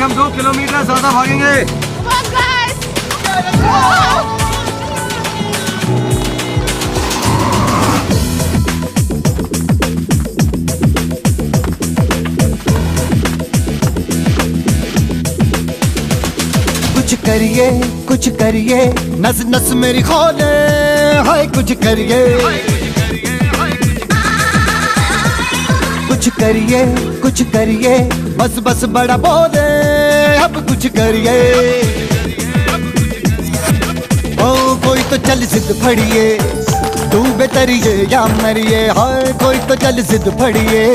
हम 2 किलोमीटर ज्यादा भागेंगे। कुछ करिए नस नस मेरी खोले, हाय कुछ करिए, कुछ करिए बस बस बड़ा बोले, अब कुछ करिए। ओ कोई तो चल जिद फड़िए, तू बेतरिए या मरिए, हाय कोई तो चल जिद फड़िए,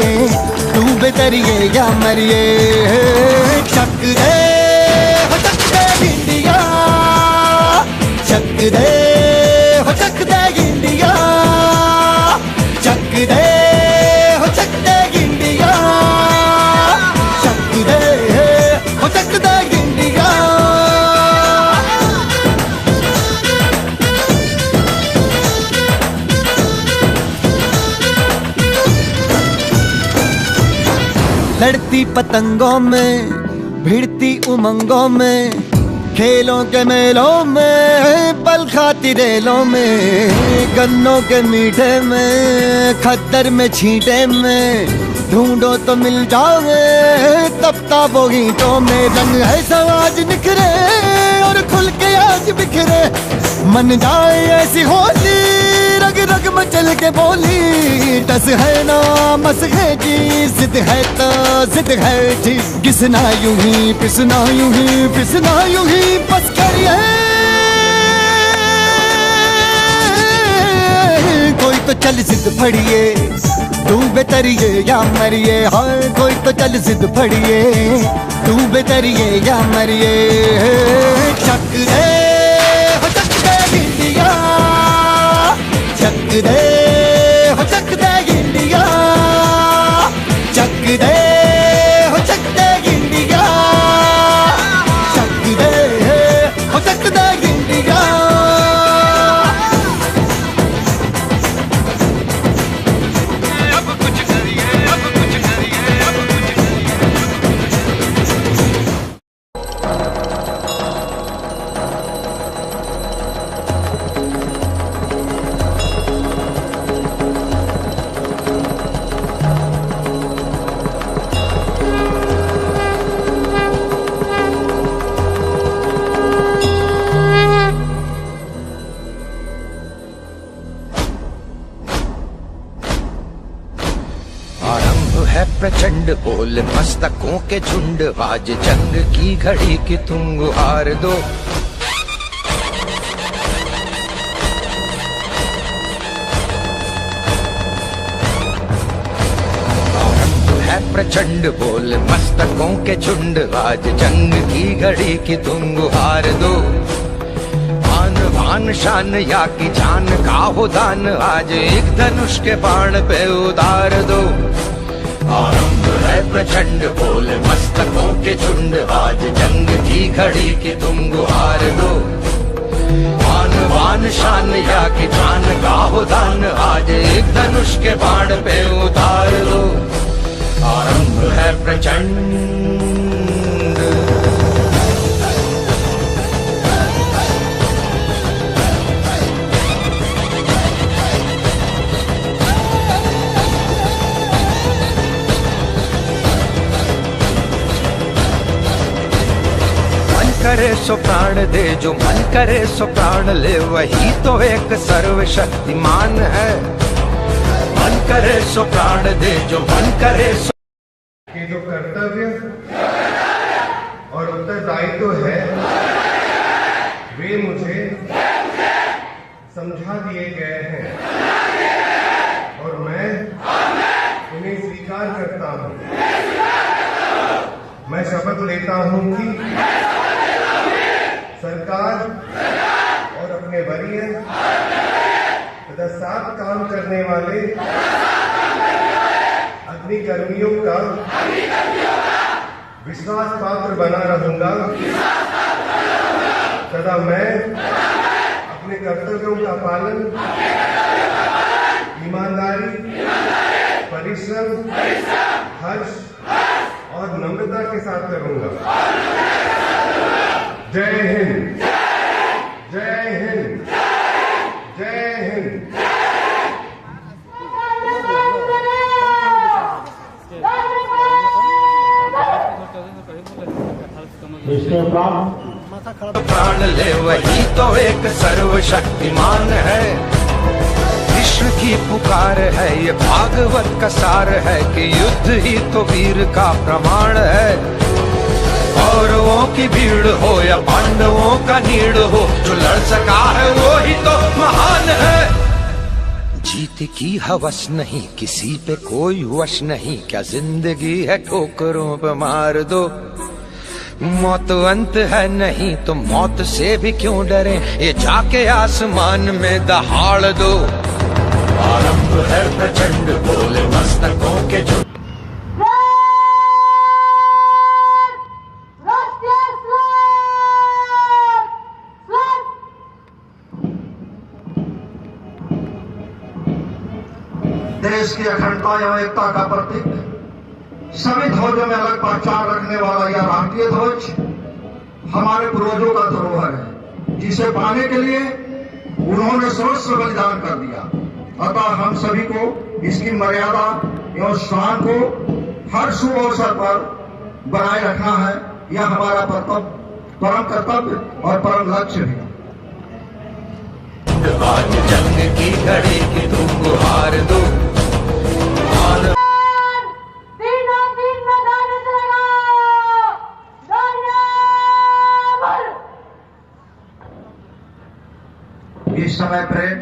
तू बेतरिए या मरिए। शक दे इंडिया, चक दे हो चक दे इंडिया, चक दे हो चक दे इंडिया, चक दे हो चक दे इंडिया। लड़ती पतंगों में, भिड़ती उमंगों में, खेलों के मेलों में, पल खाती रेलों में, गन्नों के मीठे में, खद्दर में छींटे में, ढूंढो तो मिल जाओगे तपता वो ईंटों में। रंग है समाज निखरे और खुल के आज बिखरे, मन जाए ऐसी होली, रग रग मचल के बोली। टस है ना मस है जी, जिद है तो जिद है जी, घिसना यूं ही पिसना यूं ही पिसना यूं ही बस करिए। कोई तो चल जिद फड़िए, तू बेतरिए या मरिए, हाय कोई तो चल जिद फड़िए, तू बेतरिए या मरिए। चक दे हो चक दे इंडिया, चक दे हो चक दे इंडिया, चक दे हो चक दे इंडिया, चक दे हो चक दे इंडिया। प्रचंड बोल मस्तकों के झुंड, आज जंग की घड़ी की तुम गुहार दो। है प्रचंड बोल मस्तकों के झुंड, आज जंग की घड़ी की तुम गुहार दो। आन बान शान या की जान का हो दान, आज एक धनुष के बाण पे उतार दो। आरंभ है प्रचंड बोल मस्तकों के झुंड, आज जंग की घड़ी की तुम गुहार दो। आन बान शान या की जान का हो दान, आज एक धनुष के बाण पे उतार दो। आरंभ है प्रचंड। करे सो प्राण दे, जो मन करे सो प्राण ले, वही तो एक सर्वशक्तिमान है। मन करे सो प्राण दे, जो मन करे सो। ये जो कर्तव्य और उत्तरदायित्व है, वे मुझे समझा दिए गए हैं और मैं उन्हें स्वीकार करता हूँ। मैं शपथ लेता हूँ कि सरकार और अपने वरीय तथा साथ काम करने वाले अग्निकर्मियों का विश्वास पात्र बना रहूंगा तथा मैं अपने कर्तव्यों का पालन ईमानदारी, परिश्रम, हर्ष और नम्रता के साथ करूंगा। जय हिंद, जय हिंद, जय हिंद। प्राण ले वही तो एक सर्वशक्तिमान है। कृष्ण की पुकार है ये भागवत का सार है कि युद्ध ही तो वीर का प्रमाण है। कौरवों की भीड़ हो या पांडवों का नीड़ हो, जो लड़ सका है वो ही तो महान है। जीत की हवस नहीं, किसी पे कोई वश नहीं, क्या जिंदगी है ठोकरों पे मार दो। मौत अंत है नहीं तो मौत से भी क्यों डरे, ये जाके आसमान में दहाड़ दो। आरंभ है प्रचंड बोले मस्तकों के झुंड। देश की अखंडता एवं एकता का प्रतीक, सभी ध्वजों में अलग पहचान रखने वाला यह राष्ट्रीय ध्वज हमारे पूर्वजों का धरोहर है, जिसे पाने के लिए उन्होंने सर्वस्व बलिदान कर दिया। अतः हम सभी को इसकी मर्यादा एवं शान को हर शुभ अवसर पर बनाए रखना है। यह हमारा परम कर्तव्य और परम लक्ष्य भी। आज जंग की घड़ी की तुम गुहार दो। इस समय परेड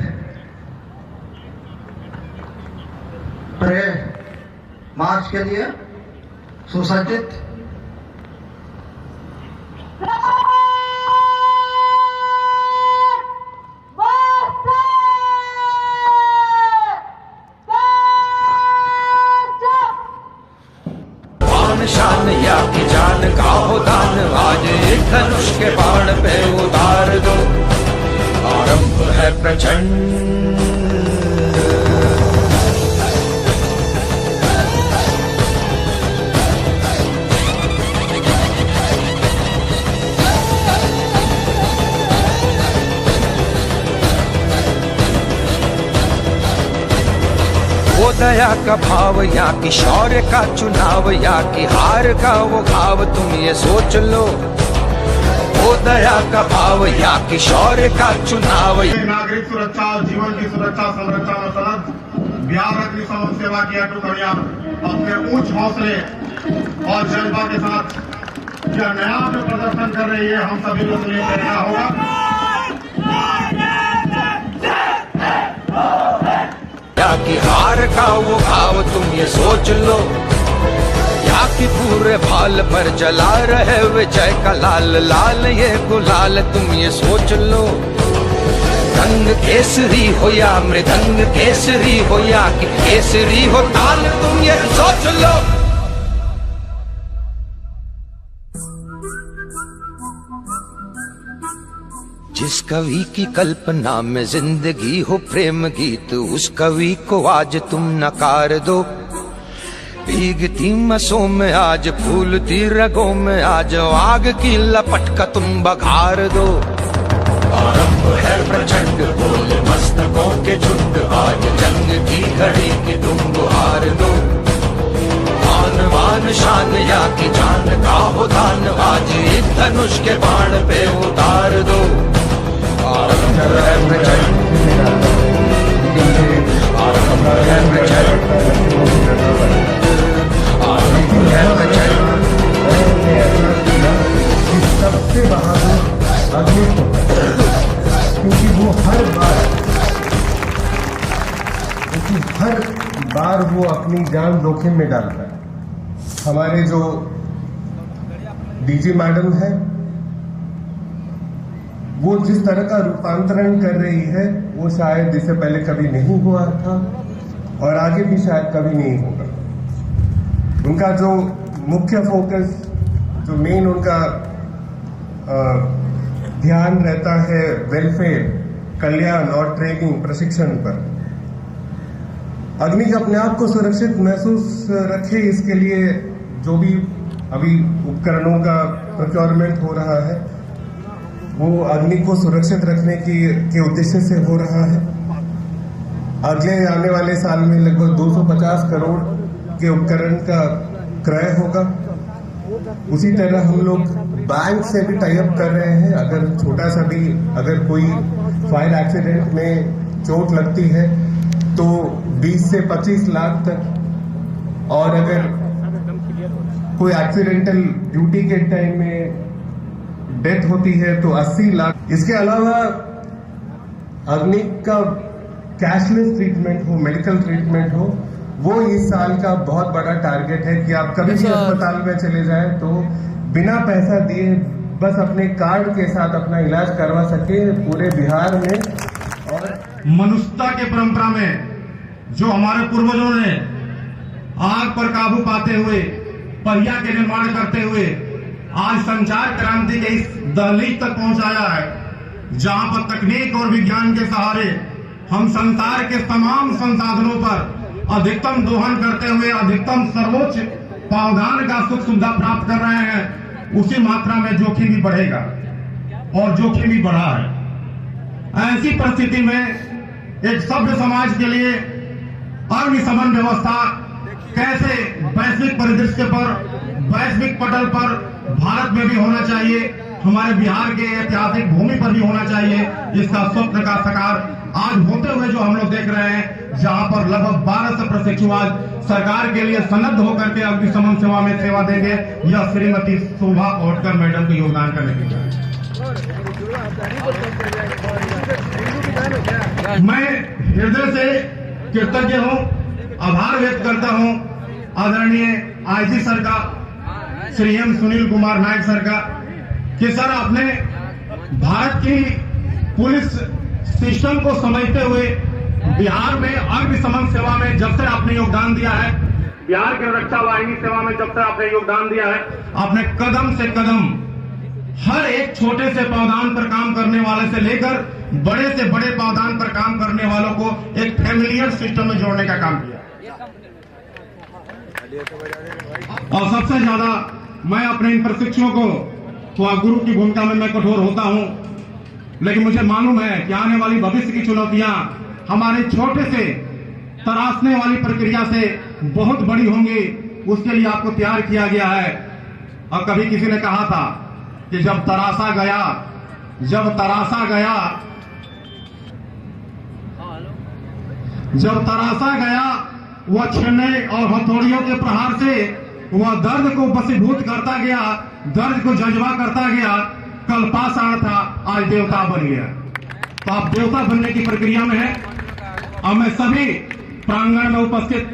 मार्च के लिए सुसज्जित शान या की जान का हो दान, आज एक धनुष के बाण पे उतार दो। आरंभ है प्रचंड। वो दया का भाव या कि शौर्य का चुनाव, या कि हार का वो भाव, तुम ये सोच लो। वो दया का भाव या कि शौर्य का चुनाव। नागरिक सुरक्षा और जीवन की सुरक्षा संरक्षण और सनद बिहार अग्निशमन सेवा की टुकड़ियां अपने उच्च हौसले और जज्बा के साथ यह नया जो प्रदर्शन कर रही है, हम सभी लोग लिए प्रेरणा होगा। या कि हार का वो भाव, तुम ये सोच लो। या कि पूरे भाल पर जला रहे विजय का लाल लाल ये गुलाल, तुम ये सोच लो। रंग केसरी हो या मृदंग केसरी हो, या कि केसरी हो ताल, तुम ये सोच लो। जिस कवि की कल्पना में जिंदगी हो प्रेम गीत, उस कवि को आज तुम नकार दो। भीगती मसों में आज फूलती रगों में आज आग की लपट का तुम बघार दो। आरंभ है प्रचंड बोले मस्तकों के झुंड, आज जंग की घड़ी की तुम गुहार दो। मान मान शान या की जान का हो दान, आज एक धनुष के बाण पे उतार दो। आरंभ है प्रचंड, आरंभ है प्रचंड, आरंभ है प्रचंड। सबसे बहादुर आदमी को, क्योंकि वो हर बार वो अपनी जान जोखिम में डालता है। हमारे जो डीजी मैडम है, वो जिस तरह का रूपांतरण कर रही है, वो शायद इससे पहले कभी नहीं हुआ था और आगे भी शायद कभी नहीं होगा। उनका जो मुख्य फोकस, जो मेन उनका ध्यान रहता है वेलफेयर, कल्याण और ट्रेनिंग प्रशिक्षण पर। अग्नि अपने आप को सुरक्षित महसूस रखे, इसके लिए जो भी अभी उपकरणों का प्रोक्योरमेंट हो रहा है, वो अग्नि को सुरक्षित रखने के उद्देश्य से हो रहा है। अगले आने वाले साल में लगभग 250 करोड़ के उपकरण का क्रय होगा। उसी तरह हम लोग बैंक से भी टाई अप कर रहे हैं। अगर छोटा सा भी अगर कोई फायर एक्सीडेंट में चोट लगती है तो 20 से 25 लाख तक, और अगर कोई एक्सीडेंटल ड्यूटी के टाइम में डेथ होती है तो 80 लाख। इसके अलावा अग्नि का कैशलेस ट्रीटमेंट हो, मेडिकल ट्रीटमेंट हो, वो इस साल का बहुत बड़ा टारगेट है कि आप कभी भी अस्पताल में चले जाएं तो बिना पैसा दिए बस अपने कार्ड के साथ अपना इलाज करवा सके पूरे बिहार में। और मनुष्यता के परंपरा में जो हमारे पूर्वजों ने आग पर काबू पाते हुए, पहिया के निर्माण करते हुए आज संचार क्रांति के इस दहलीज तक पहुंचाया है, जहां पर तकनीक और विज्ञान के सहारे हम संसार के तमाम संसाधनों पर अधिकतम दोहन करते हुए अधिकतम सर्वोच्च प्रावधान का सुख सुविधा प्राप्त कर रहे हैं, उसी मात्रा में जोखिम भी बढ़ेगा और जोखिम भी बढ़ा है। ऐसी परिस्थिति में एक सभ्य समाज के लिए अग्निशमन व्यवस्था कैसे वैश्विक परिदृश्य पर, वैश्विक पटल पर भारत में भी होना चाहिए, हमारे बिहार के ऐतिहासिक भूमि पर भी होना चाहिए, इसका स्वप्न का साकार आज होते हुए जो हम लोग देख रहे हैं, जहां पर लगभग 1200 प्रशिक्षु आज सरकार के लिए सन्नद्ध होकर के अग्निशमन सेवा में सेवा देंगे। यह श्रीमती शोभा ओटकर मैडम को योगदान करने के लिए मैं हृदय से कृतज्ञ हूं, आभार व्यक्त करता हूं आदरणीय आईजी सर का, श्री एम सुनील कुमार नायक सर का, कि सर आपने भारत की पुलिस सिस्टम को समझते हुए बिहार में अग्निशमन सेवा में जब से आपने योगदान दिया है, बिहार के रक्षा वाहिनी सेवा में जब से आपने योगदान दिया है, आपने कदम से कदम हर एक छोटे से पावदान पर काम करने वाले से लेकर बड़े से बड़े पावदान पर काम करने वालों को एक फैमिलियर सिस्टम में जोड़ने का काम किया। और सबसे ज्यादा मैं अपने इन प्रशिक्षुओं को, तो गुरु की भूमिका में मैं कठोर होता हूं, लेकिन मुझे मालूम है कि आने वाली भविष्य की चुनौतियां हमारे छोटे से तराशने वाली प्रक्रिया से बहुत बड़ी होंगी। उसके लिए आपको तैयार किया गया है। और कभी किसी ने कहा था कि जब तराशा गया वह छेने और हथौड़ियों के प्रहार से वह दर्द को बसीभूत करता गया, दर्द को जज्बा करता गया। कल पाषाण था, आज देवता बन गया। तो आप देवता बनने की प्रक्रिया में है। और मैं सभी प्रांगण में उपस्थित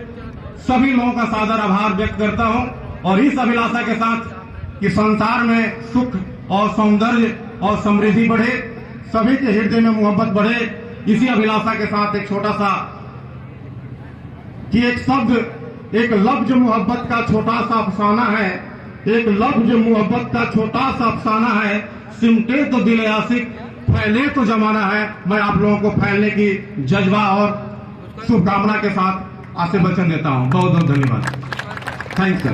सभी लोगों का सादर आभार व्यक्त करता हूं, और इस अभिलाषा के साथ कि संसार में सुख और सौंदर्य और समृद्धि बढ़े, सभी के हृदय में मोहब्बत बढ़े, इसी अभिलाषा के साथ एक छोटा सा कि एक शब्द, एक लफ्ज मोहब्बत का छोटा सा अफसाना है, एक लफ्ज मोहब्बत का छोटा सा अफसाना है, सिमटे तो दिल आशिक, फैले तो जमाना है। मैं आप लोगों को फैलने की जज्बा और शुभकामना के साथ आशीर्वचन देता हूं। बहुत बहुत धन्यवाद। Thank you.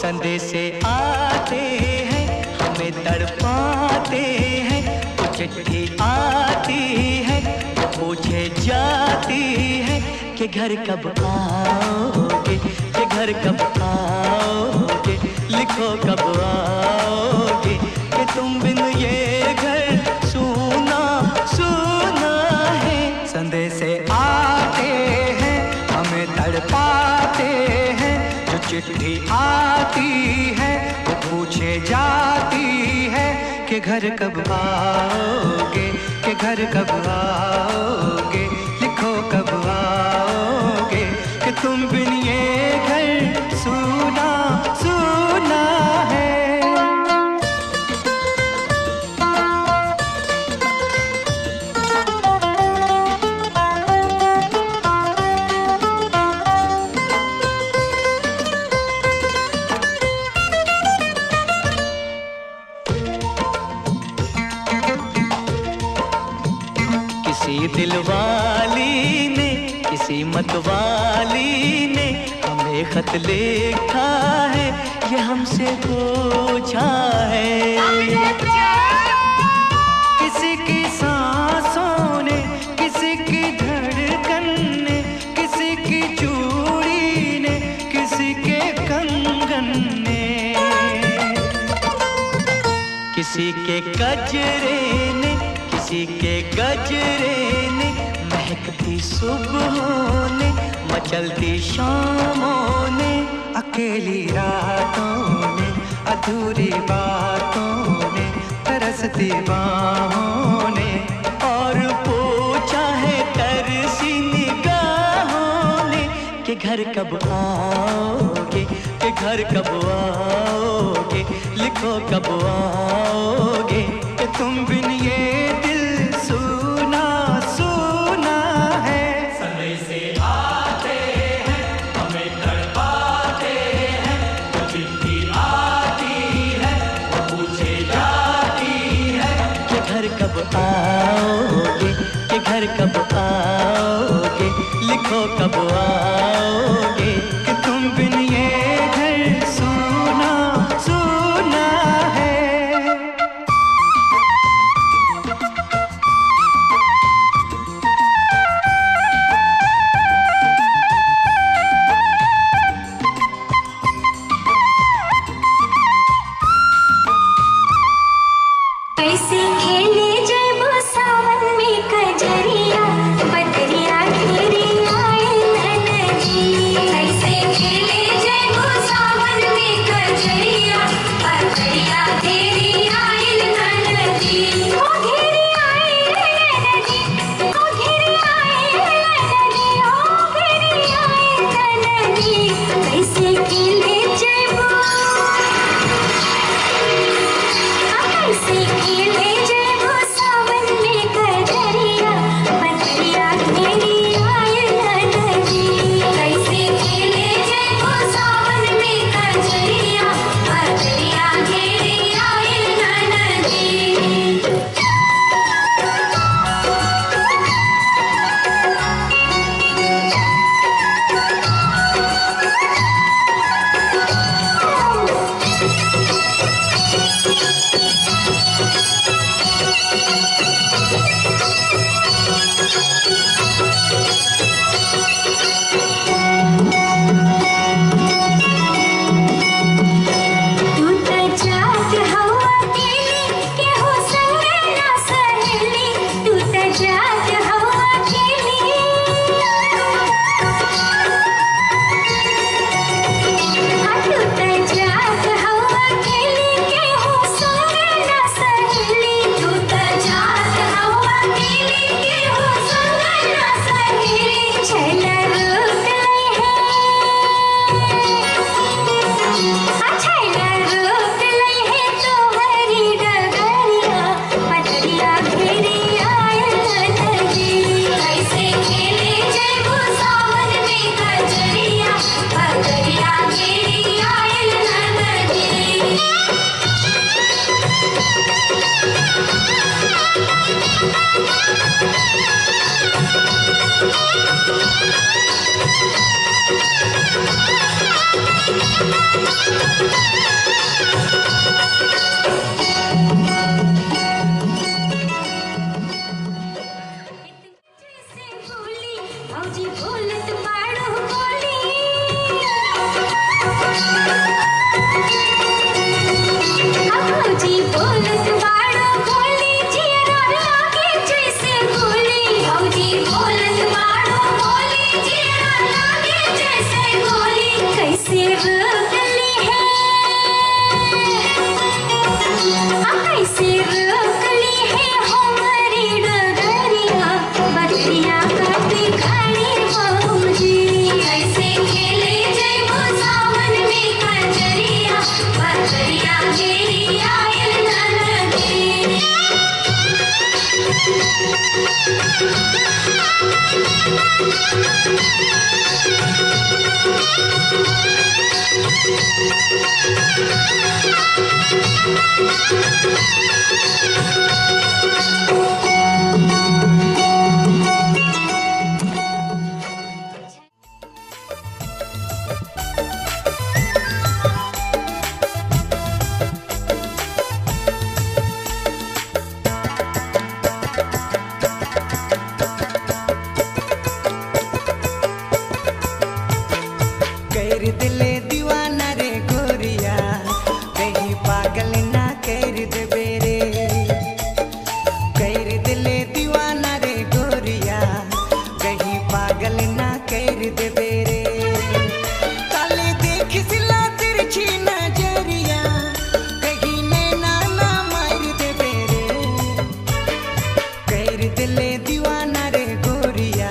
संदेश आते हैं, हमें तड़पाते हैं, चिट्ठी आती है, पूछे जाती है कि घर कब आओगे, कि घर कब आओगे, लिखो कब आओगे, कि तुम बिन ये घर सूना सूना है। संदेश आते हैं, हमें तड़पाते हैं, जो चिट्ठी आती है वो पूछे जाती है कि घर कब आओगे, कि घर कब आओगे, लिखो कब आओगे, कि तुम बिन ये घर सूना सूना है। किसी दिलवाली ने, किसी मतवाली ने हमें खत लिखा है, ये हमसे पूछा है। किसी की सांसों ने, किसी की धड़कन ने, किसी की चूड़ी ने, किसी के कंगन ने, किसी के गजरे ने, किसी के गजरे ने, महकती सुबहों ने, मचलती शामों ने, अकेली रातों ने, अधूरी बातों ने, तरसती बाहों ने, और पूछा है तरसी निगाहों ने कि घर कब आओगे, कि घर कब आओगे, लिखो कब आओगे, कि तुम बिन ये दिल सुना सुना है। समय से आते हैं, हमें तड़पाते हैं, जो चिट्ठी आती है वो पूछे जाती है कि घर कब आओगे, कि घर कब आओगे, लिखो कब आओगे, कि तुम बिन ये घर सुना सुना है। कैसे खेले जब सावन में कजरिया, बदरिया घेरे आए नदी। कैसे खेले जब सावन में कजरिया, बदरिया घेरे आए नदी। ओ घेरे आए नदी, ओ घेरे आए नदी, ओ घेरे आए नदी। कैसे खेले जब, कैसे खेले जब सावन में कजरिया, बदरिया घेरे आए नदी। कैसे खेले जब सावन में कजरिया, बदरिया घेरे आए नदी। तू त जात हवा केली के हो संग ना सहेली, तू त जात हवा केली, तू त जात हवा केली के हो संग ना सहेली, तू त जात हवा केली के हो संग ना सहेली। छैला रोक लई है, छैला रोक लई है तोहरी डगरिया, बदरिया घेरे आए नदी। कैसे खेले जब सावन में कजरिया, बदरिया घेरे आए नदी। जैसे बोली भौजी बोलत बाड़ो बोली, भौजी बोलत बाड़ो बोली, जियरा लागे जैसे गोली। भौजी बोलत बाड़ो बोली, जियरा लागे जैसे गोली। कैसे रोक ली है, कैसे रोक ली है हमारी डगरिया, बदरिया काटे खड़ी भौजी। कैसे खेले जब सावन में कजरिया, बदरिया घेरे आए नदी। दिले दीवाना रे गोरिया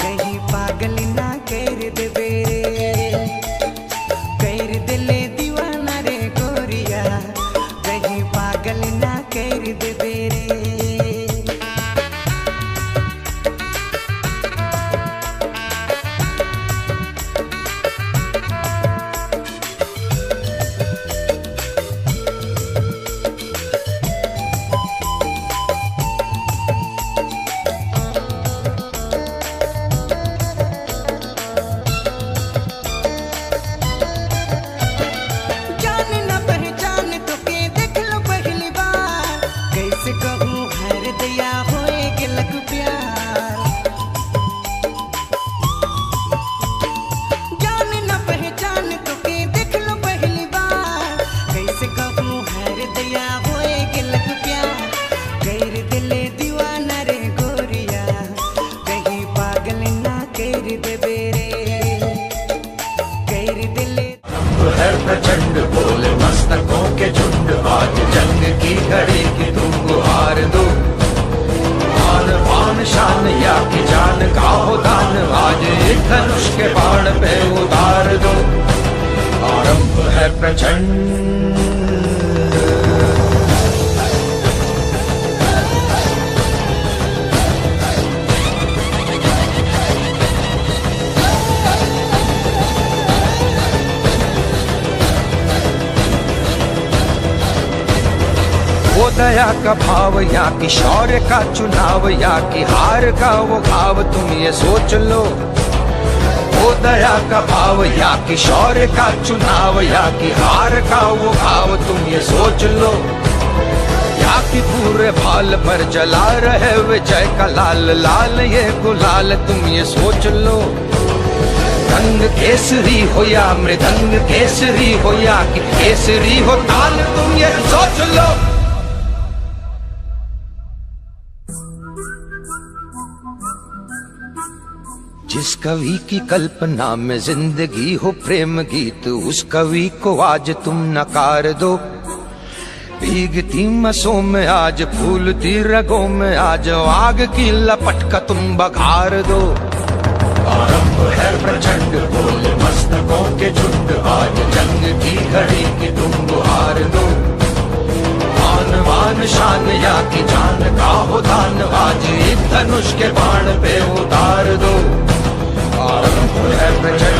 कहीं पागल ना कर दे बेरे कर दिले दीवाना रे गोरिया कहीं पागल ना कर दे बेरे जान न पहचान तो के देख लो पहली बार कैसे कहूँ हर दया होए गिलक प्यार जान न पहचान तो के देख लो पहली बार कैसे कहूँ हर दया होए गिलक प्यार कर दिले दीवाना रे गोरिया कहीं पागल ना कर दे बेरे कर दिले है प्रचंड बोले मस्तकों के झुंड आज जंग की घड़ी की तुम गुहार दो आन पान शान या की जान का हो दान आज एक धनुष के बाण पे उतार दो आरंभ है प्रचंड वो दया का भाव या कि शौर्य का चुनाव या कि हार का वो भाव तुम ये सोच लो वो दया का भाव या कि शौर्य का चुनाव या कि हार का वो भाव तुम ये सोच लो या कि पूरे भाल पर जला रहे विजय का लाल लाल ये गुलाल तुम ये सोच लो रंग केसरी हो या मृदंग केसरी हो या कि केसरी हो ताल तुम ये सोच लो जिस कवि की कल्पना में जिंदगी हो प्रेम गीत उस कवि को आज तुम नकार दो भीगती मसों में आज फूलती रगों में आज आग की लपट का तुम बघार दो आरंभ है प्रचंड बोले मस्तकों के झुंड आज जंग की घड़ी की तुम गुहार दो आन बान शान या की जान का हो दान आज एक धनुष के बाण पे उतार दो आरंभ है प्रचंड